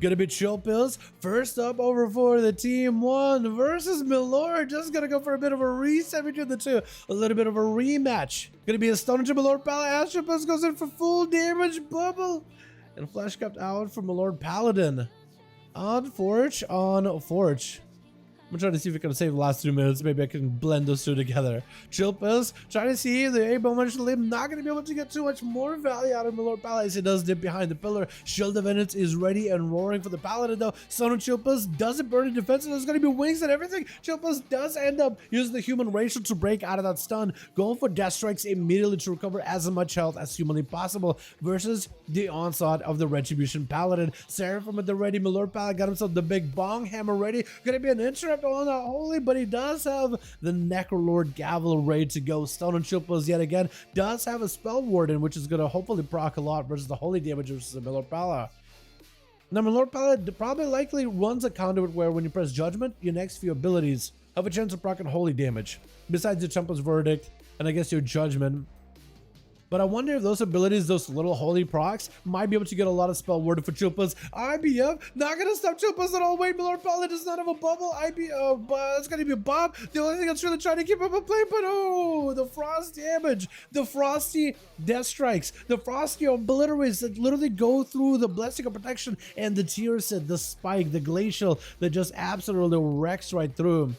Gonna be chill pills. First up over for the team 1 versus Milord. Just gonna go for a bit of a reset between the two. A little bit of a rematch. Gonna be a stun to Milord Paladin. Astro Pills goes in for full damage bubble. And flash kept out for Milord Paladin. On Forge, on Forge. I'm trying to see if we can save the last 2 minutes. Maybe I can blend those two together. Chill Pills, trying to see if the A-Bone managed to live. Not going to be able to get too much more value out of Milord Paladin as he does dip behind the pillar. Shield of Emotes is ready and roaring for the Paladin though. Son of Chill Pills doesn't burn in defense. There's going to be wings and everything. Chill Pills does end up using the human racial to break out of that stun. Going for death strikes immediately to recover as much health as humanly possible. Versus the onslaught of the Retribution Paladin. Seraphim at the ready. Milord Paladin got himself the big bong hammer ready. Going to be an interrupt on that holy, but he does have the Necrolord Gavel ready to go. Stun on Chill Pills yet again. Does have a Spell Warden, which is going to hopefully proc a lot versus the holy damage versus the Milord Paladin. Now, Milord Paladin probably likely runs a conduit where when you press Judgment, your next few abilities have a chance of proccing holy damage. Besides your Templar's Verdict, and I guess your Judgment. But I wonder if those abilities, those little holy procs, might be able to get a lot of spell worded for Chill Pills. IBF, not gonna stop Chill Pills at all. Wait, Milord Paladin does not have a bubble. But it's gonna be a Bob. The only thing that's really trying to keep up a play, but oh, the frost damage, the frosty death strikes, the frosty obliterates that literally go through the blessing of protection, and the tear set, the spike, the glacial that just absolutely wrecks right through him.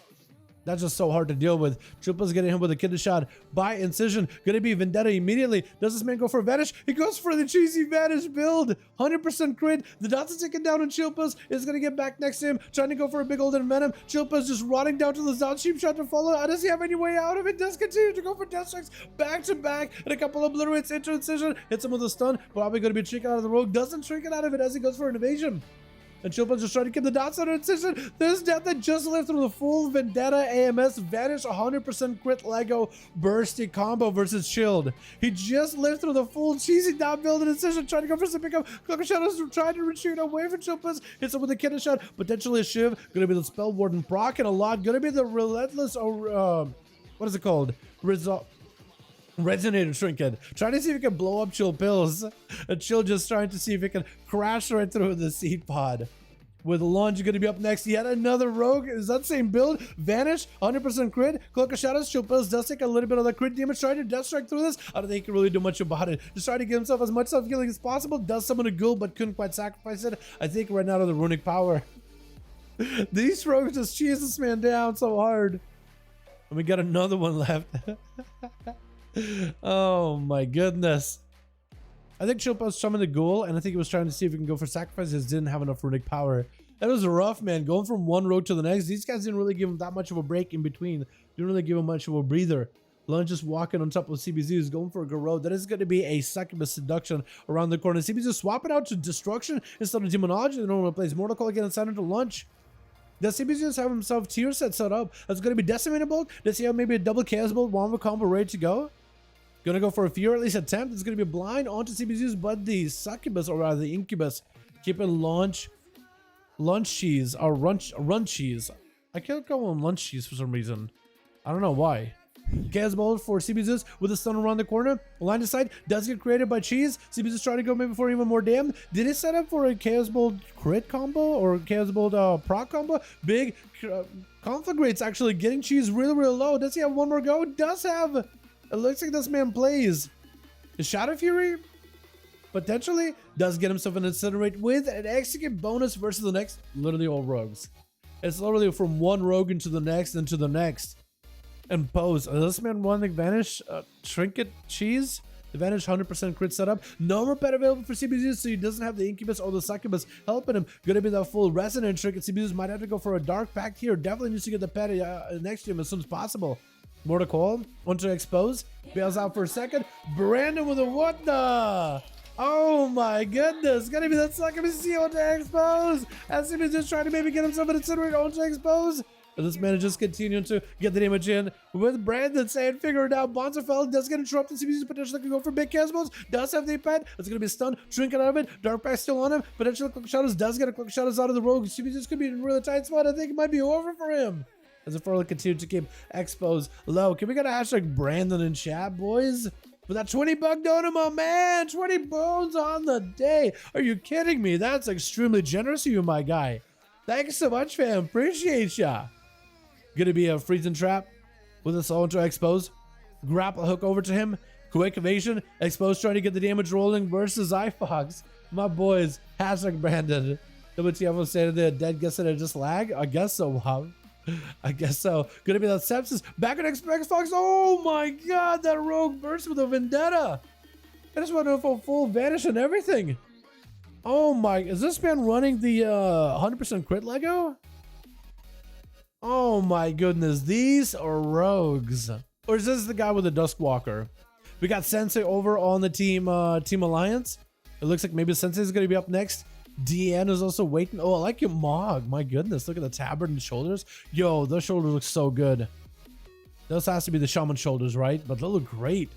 That's just so hard to deal with. Chill Pills getting him with a kidney shot by Incision. Gonna be Vendetta immediately. Does this man go for Vanish? He goes for the cheesy Vanish build. 100% crit. The dots are taken down on Chill Pills. Is gonna get back next to him. Trying to go for a big old Venom. Chill Pills just rotting down to the dot. Cheap shot to follow. Does he have any way out of it? Does continue to go for death strikes back to back. And a couple of obliterates into Incision. Hits him with a stun. Probably gonna be trinket out of the rogue. Doesn't trinket out of it as he goes for an evasion. And Chill Pills just trying to keep the dots under Incision. This death that just lived through the full Vendetta AMS Vanish 100% crit Lego bursty combo versus Shield. He just lived through the full cheesy dot build and Incision trying to go for some pickup. Cloak of Shadows trying to retreat away from Chill Pills. Hits him with a kidney shot. Potentially a Shiv. Gonna be the Spell Warden proc and a lot. Gonna be the Relentless, what is it called? Resonator Trinket. Trying to see if he can blow up Chill Pills. And Chill just trying to see if he can crash right through the seed pod. With Lunge going to be up next. Yet another rogue. Is that same build? Vanish. 100% crit. Cloak of Shadows. Chill Pills does take a little bit of the crit damage. Trying to death strike through this. I don't think he can really do much about it. Just trying to give himself as much self-healing as possible. Does summon a ghoul but couldn't quite sacrifice it. I think right now of the runic power. These rogues just cheese this man down so hard. And we got another one left. Oh my goodness. I think Chill Pills summoned the ghoul, and I think he was trying to see if he can go for sacrifices. Didn't have enough runic power. That was rough, man. Going from one rogue to the next. These guys didn't really give him that much of a break in between. Didn't really give him much of a breather. Lunge just walking on top of CBZ is going for a Garou. That is going to be a succubus seduction around the corner. CBZ swapping out to destruction instead of demonology. The normal plays Mortal Coil again and sign into Lunge. Does CBZ just have himself tier set up? That's going to be Decimated Bolt. Does he have maybe a double Chaos Bolt, one combo ready to go? Gonna go for a few, or at least attempt. It's gonna be blind onto CBZ's, but the succubus, or rather the incubus, keeping lunch cheese, or run cheese. I can't go on lunch cheese for some reason. I don't know why. Chaos Bolt for CBZ's with a stun around the corner. Line of sight does get created by cheese. CBZ's trying to go maybe for even more damage. Did it set up for a Chaos Bolt crit combo or Chaos Bolt proc combo? Big conflagrates actually getting cheese really low. Does he have one more go? Does have. It looks like this man plays. Is Shadow Fury? Potentially. Does get himself an Incinerate with an execute bonus versus the next. Literally all rogues. It's literally from one rogue into the next and to the next. And pose. This man running Vanish Trinket Cheese. The Vanish 100% crit setup. No more pet available for CBZ, so he doesn't have the Incubus or the Succubus helping him. Gonna be the full Resonant Trinket. CBZ might have to go for a Dark Pact here. Definitely needs to get the pet next to him as soon as possible. Mortal Coil, want to expose, bails out for a second. Brandon with a what the? Oh my goodness, gonna be that succubus on to expose. As CBZ just trying to maybe get himself an Incinerate on to expose. But this man is just continuing to get the damage in with Brandon saying, figure it out. Bonzafell does get interrupted. CBZ potentially can go for big Casmos. Does have the pet. It's going to be a stun. Trinket out of it. Dark Pack still on him. Potentially Cloak of Shadows does get a Cloak of Shadows out of the rogue. CBZ could be in a really tight spot. I think it might be over for him. As the Furley continues to keep expos low. Can we get a hashtag Brandon in chat, boys? For that 20 buck donut, my man. 20 bones on the day. Are you kidding me? That's extremely generous of you, my guy. Thanks so much, fam. Appreciate ya. Gonna be a freezing trap with a soul to expose. Grapple hook over to him. Quick evasion. Expose trying to get the damage rolling versus iFox. My boys. Hashtag Brandon. WTF will say to the dead guess that I just lag? I guess so, wow. I guess so. Gonna be that sepsis. Back at Xbox Fox. Oh my god, that rogue burst with a vendetta. I just want to know if full vanish and everything. Oh my, is this man running the 100% crit Lego? Oh my goodness, these are rogues. Or is this the guy with the Duskwalker? We got Sensei over on the team Alliance. It looks like maybe Sensei is gonna be up next. DN is also waiting. Oh, I like your Mog. My goodness, look at the tabard and the shoulders. Yo, those shoulders look so good. Those has to be the shaman shoulders, right? But they look great.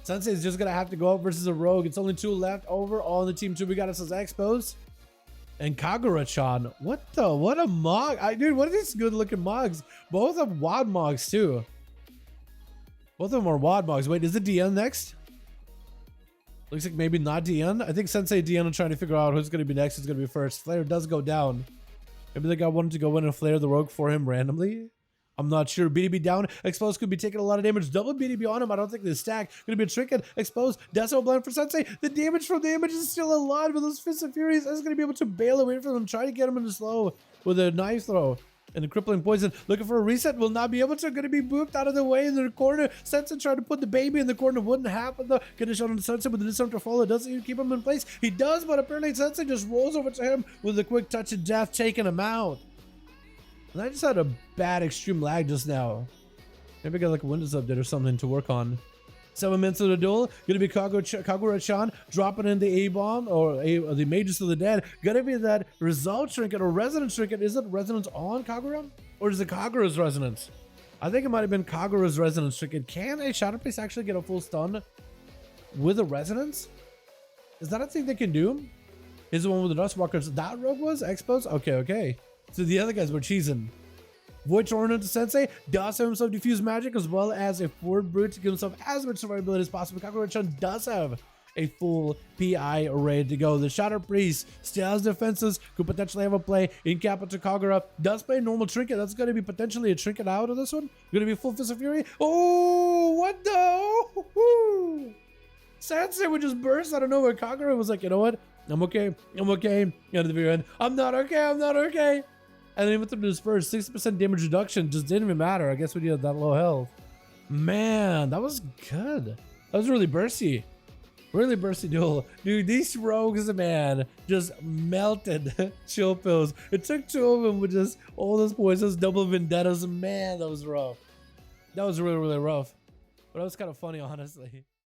Sensei is just gonna have to go up versus a rogue. It's only 2 left over on the team 2. We got us as Expos and Kagura-chan. What a Mog. Dude, what are these good looking Mogs? Both have WoD Mogs too. Both of them are WoD Mogs. Wait, is it DN next? Looks like maybe not DN. I think Sensei DN are trying to figure out who's going to be next, who's going to be first. Flare does go down. Maybe the guy wanted to go in and flare the rogue for him randomly. I'm not sure. BDB down. Exposed could be taking a lot of damage. Double BDB on him. I don't think they stack. Going to be a trinket. Exposed. Deso blind for Sensei. The damage from the image is still alive with those Fists of Furies. Is going to be able to bail away from them. Try to get him into slow with a knife throw. And a crippling poison. Looking for a reset. Will not be able to. Going to be booped out of the way in the corner. Sensei tried to put the baby in the corner. Wouldn't happen though. Gonna shot on Sensei with the disarm follow. Doesn't even keep him in place. He does, but apparently Sensei just rolls over to him with a quick touch of death, taking him out. And I just had a bad extreme lag just now. Maybe I got like a Windows update or something to work on. 7 minutes of the duel. Gonna be Kagura-chan dropping in the A-bomb or the Mages of the Dead. Gonna be that result trinket or resonance trinket. Is it resonance on Kagura? Or is it Kagura's resonance? I think it might have been Kagura's resonance trinket. Can a Shadow Priest actually get a full stun with a resonance? Is that a thing they can do? Is the one with the Dustwalkers that rogue was? Expos? Okay. So the other guys were cheesing. Void Torrent to Sensei does have himself diffuse magic as well as a forward brute to give himself as much survivability as possible. Kagura-chan does have a full PI ready to go. The Shadow Priest still has defenses, could potentially have a play in Capital Kagura. Does play a normal trinket. That's going to be potentially a trinket out of this one. Going to be full Fist of Fury. Oh, what the? Oh, Sensei would just burst out of nowhere. Kagura was like, you know what? I'm okay. And at the very end, I'm not okay. And then even through his first 60% damage reduction just didn't even matter. I guess we needed that low health. Man, that was good. That was really bursty. Really bursty duel. Dude, these rogues, man, just melted chill pills. It took 2 of them with just all those poisons, double vendettas. Man, that was rough. That was really, really rough. But that was kind of funny, honestly.